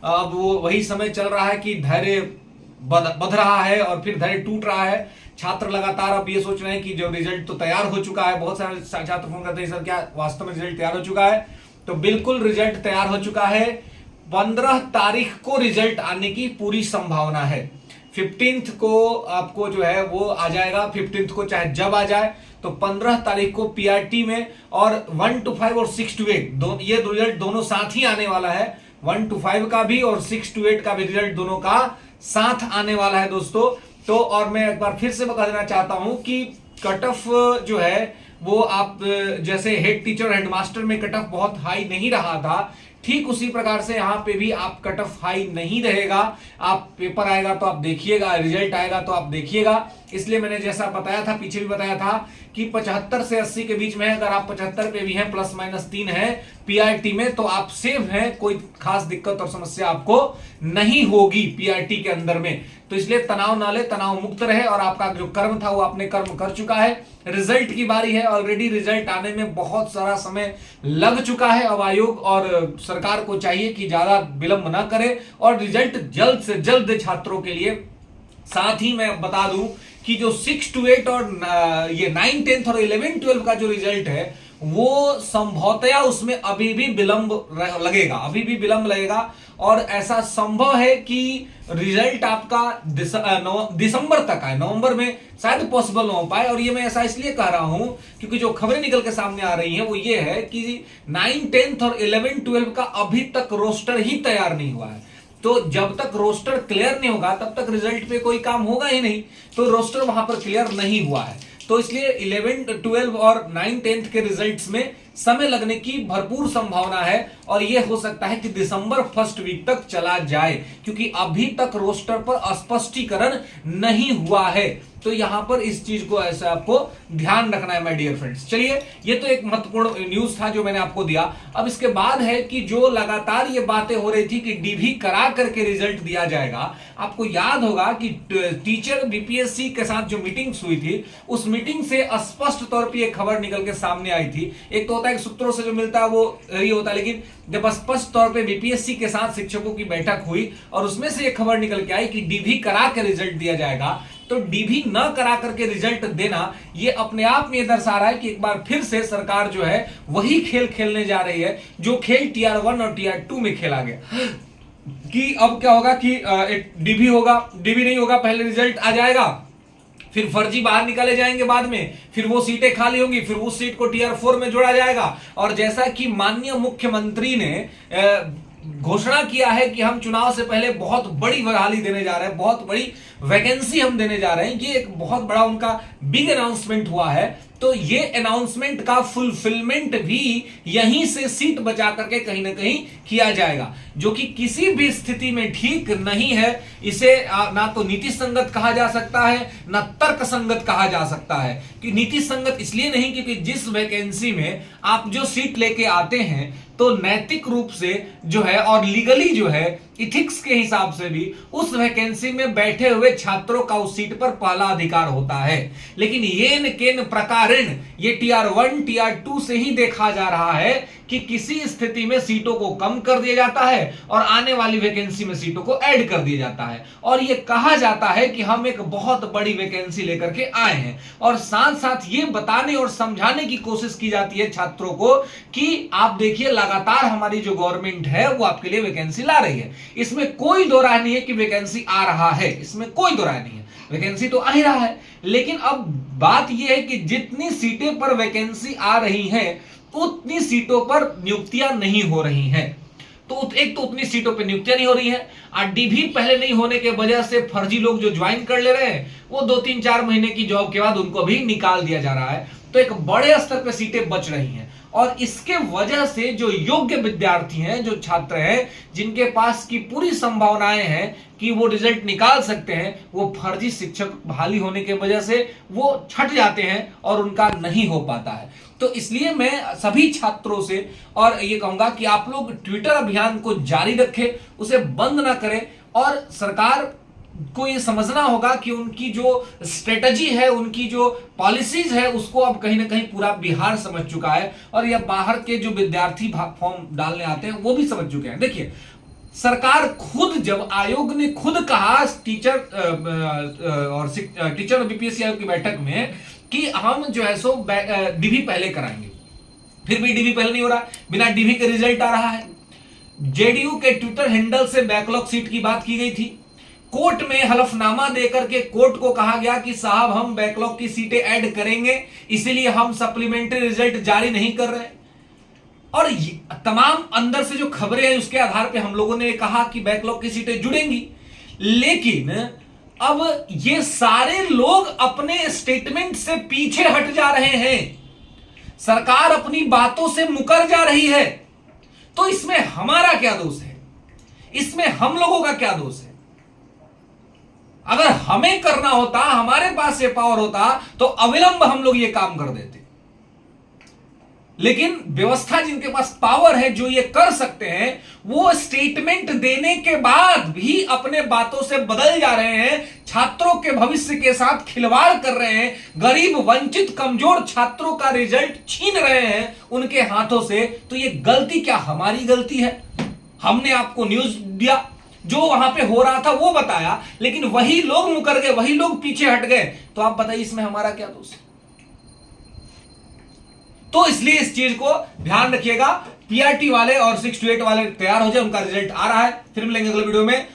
अब वो वही समय चल रहा है कि धैर्य बध रहा है और फिर धैर्य टूट रहा है। छात्र लगातार अब ये सोच रहे हैं कि जो रिजल्ट तो तैयार हो चुका है, बहुत सारे छात्र फोन करते हैं सर क्या वास्तव में रिजल्ट तैयार हो चुका है? तो बिल्कुल रिजल्ट तैयार हो चुका है। 15 तारीख को रिजल्ट आने की पूरी संभावना है। 15th को आपको जो है वो आ जाएगा। 15th को चाहे जब आ जाए, तो 15 तारीख को पीआरटी में और 1 to 5 और 6 to 8 ये रिजल्ट दोनों साथ ही आने वाला है। 1 to 5 का भी और 6 to 8 का भी रिजल्ट दोनों का साथ आने वाला है दोस्तों। तो और मैं एक बार फिर से बता देना चाहता हूं कि कट ऑफ जो है वो आप जैसे हेड टीचर हेडमास्टर में कट ऑफ बहुत हाई नहीं रहा था, ठीक उसी प्रकार से यहां पे भी आप कट ऑफ हाई नहीं रहेगा। आप पेपर आएगा तो आप देखिएगा, रिजल्ट आएगा तो आप देखिएगा। इसलिए मैंने जैसा बताया था, पीछे भी बताया था कि 75 से 80 के बीच में है। अगर आप 75 पे भी हैं, प्लस माइनस 3 है पीआरटी में, तो आप सेफ हैं, कोई खास दिक्कत और समस्या आपको नहीं होगी पीआरटी के अंदर में। तो इसलिए तनाव ना ले, तनाव मुक्त रहे और आपका जो कर्म था वो आपने कर्म कर चुका है। रिजल्ट की बारी है, ऑलरेडी रिजल्ट आने में बहुत सारा समय लग चुका है। अब आयोग और सरकार को चाहिए कि ज्यादा विलंब ना करे और रिजल्ट जल्द से जल्द दे छात्रों के लिए। साथ ही मैं बता दूं कि जो 6 to 8 और ये 9, 10 और 11, 12 का जो रिजल्ट है वो संभवतया उसमें अभी भी विलंब लगेगा, अभी भी विलंब लगेगा। और ऐसा संभव है कि रिजल्ट आपका दिसंबर तक आए, नवंबर में शायद पॉसिबल ना हो पाए। और ये मैं ऐसा इसलिए कह रहा हूं क्योंकि जो खबरें निकल के सामने आ रही हैं वो ये है कि 9, 10 और 11, 12 का अभी तक रोस्टर ही तैयार नहीं हुआ है। तो जब तक रोस्टर क्लियर नहीं होगा तब तक रिजल्ट पे कोई काम होगा ही नहीं। तो रोस्टर वहां पर क्लियर नहीं हुआ है, तो इसलिए 11, 12 और 9, 10 के रिजल्ट्स में समय लगने की भरपूर संभावना है। और यह हो सकता है कि दिसंबर फर्स्ट वीक तक चला जाए, क्योंकि अभी तक रोस्टर पर स्पष्टीकरण नहीं हुआ है। तो यहां पर इस चीज को ऐसे आपको ध्यान रखना है माय डियर फ्रेंड्स। चलिए, ये तो एक महत्वपूर्ण न्यूज था जो मैंने आपको दिया। अब इसके बाद है कि जो लगातार ये बातें हो रही थी कि डीवी करा करके रिजल्ट दिया जाएगा। आपको याद होगा कि टीचर बीपीएससी के साथ जो मीटिंग्स हुई थी, उस मीटिंग से स्पष्ट तौर पर एक खबर निकल के सामने आई थी। एक तो होता है सूत्रों से जो मिलता है वो ये होता है, लेकिन जब स्पष्ट तौर पे बीपीएससी के साथ शिक्षकों की बैठक हुई और उसमें से एक खबर निकल के आई कि डीवी करा के रिजल्ट दिया जाएगा, तो डीवी न करा करके रिजल्ट देना ये अपने आप में दर्शा रहा है कि एक बार फिर से सरकार जो है वही खेल खेलने जा रही है जो खेल टीआर 1 और टीआर 2 में खेला गया। कि अब क्या होगा कि एक डीवी होगा, डीवी नहीं होगा, पहले रिजल्ट आ जाएगा, फिर फर्जी बाहर निकाले जाएंगे, बाद में फिर वो सीटें खाली होंगी, फिर उस सीट को टीआर 4 में जोड़ा जाएगा। और जैसा कि माननीय मुख्यमंत्री ने घोषणा किया है कि हम चुनाव से पहले बहुत बड़ी बहाली देने जा रहे हैं, बहुत बड़ी वैकेंसी हम देने जा रहे हैं, ये एक बहुत बड़ा उनका बिग अनाउंसमेंट हुआ है। तो ये अनाउंसमेंट का फुलफिलमेंट भी यहीं से सीट बचा करके कहीं ना कहीं किया जाएगा, जो कि किसी भी स्थिति में ठीक नहीं है। इसे ना तो नीति संगत कहा जा सकता है, ना तर्क संगत कहा जा सकता है। कि नीति संगत इसलिए नहीं क्योंकि जिस वैकेंसी में आप जो सीट लेके आते हैं तो नैतिक रूप से जो है और लीगली जो है, इथिक्स के हिसाब से भी उस वैकेंसी में बैठे हुए छात्रों का उस सीट पर पहला अधिकार होता है। लेकिन येन केन प्रकारेण ये टीआर 1 टीआर 2 से ही देखा जा रहा है कि किसी स्थिति में सीटों को कम कर दिया जाता है और आने वाली वैकेंसी में सीटों को ऐड कर दिया जाता है। और यह कहा जाता है कि हम एक बहुत बड़ी वैकेंसी लेकर के आए हैं, और साथ साथ ये बताने और समझाने की कोशिश की जाती है छात्रों को कि आप देखिए लगातार हमारी जो गवर्नमेंट है वो आपके लिए वैकेंसी ला रही है। इसमें कोई दो राय नहीं है कि वैकेंसी आ रहा है, इसमें कोई दो राय नहीं है, वैकेंसी तो आ ही रहा है। लेकिन अब बात यह है कि जितनी सीटें पर वैकेंसी आ रही हैं उतनी सीटों पर नियुक्तियां नहीं हो रही हैं। तो एक तो उतनी सीटों पर नियुक्तियां नहीं हो रही हैं, और डीवी पहले नहीं होने के वजह से फर्जी लोग जो ज्वाइन कर ले रहे हैं वो 2-3-4 महीने की जॉब के बाद उनको भी निकाल दिया जा रहा है। तो एक बड़े स्तर पर सीटें बच रही हैं, और इसके वजह से जो योग्य विद्यार्थी हैं, जो छात्र हैं, जिनके पास की पूरी संभावनाएं हैं कि वो रिजल्ट निकाल सकते हैं, वो फर्जी शिक्षक बहाली होने के वजह से वो छट जाते हैं और उनका नहीं हो पाता है। तो इसलिए मैं सभी छात्रों से और ये कहूंगा कि आप लोग ट्विटर अभियान को जारी रखें, उसे बंद ना करें। और सरकार को ये समझना होगा कि उनकी जो स्ट्रेटजी है, उनकी जो पॉलिसीज है, उसको अब कहीं ना कहीं पूरा बिहार समझ चुका है, और यह बाहर के जो विद्यार्थी फॉर्म डालने आते हैं वो भी समझ चुके हैं। देखिए, सरकार खुद, जब आयोग ने खुद कहा टीचर और बीपीएससी आयोग की बैठक में कि हम जो है सो डीवी पहले कराएंगे, फिर भी डीवी पहले नहीं हो रहा, बिना डीवी के रिजल्ट आ रहा है। जेडीयू के ट्विटर हैंडल से बैकलॉग सीट की बात की गई थी। कोर्ट में हलफनामा देकर के कोर्ट को कहा गया कि साहब हम बैकलॉग की सीटें ऐड करेंगे, इसीलिए हम सप्लीमेंट्री रिजल्ट जारी नहीं कर रहे। और तमाम अंदर से जो खबरें हैं उसके आधार पे हम लोगों ने कहा कि बैकलॉग की सीटें जुड़ेंगी। लेकिन अब ये सारे लोग अपने स्टेटमेंट से पीछे हट जा रहे हैं, सरकार अपनी बातों से मुकर जा रही है। तो इसमें हमारा क्या दोष है? इसमें हम लोगों का क्या दोष है? अगर हमें करना होता, हमारे पास ये पावर होता, तो अविलंब हम लोग ये काम कर देते। लेकिन व्यवस्था जिनके पास पावर है, जो ये कर सकते हैं, वो स्टेटमेंट देने के बाद भी अपने बातों से बदल जा रहे हैं, छात्रों के भविष्य के साथ खिलवाड़ कर रहे हैं, गरीब वंचित कमजोर छात्रों का रिजल्ट छीन रहे हैं उनके हाथों से। तो ये गलती क्या हमारी गलती है? हमने आपको न्यूज दिया, जो वहां पे हो रहा था वो बताया, लेकिन वही लोग मुकर गए, वही लोग पीछे हट गए। तो आप बताइए इसमें हमारा क्या दोष है? तो इसलिए इस चीज को ध्यान रखिएगा। पीआरटी वाले और 6 to 8 वाले तैयार हो जाए, उनका रिजल्ट आ रहा है। फिर मिलेंगे अगले वीडियो में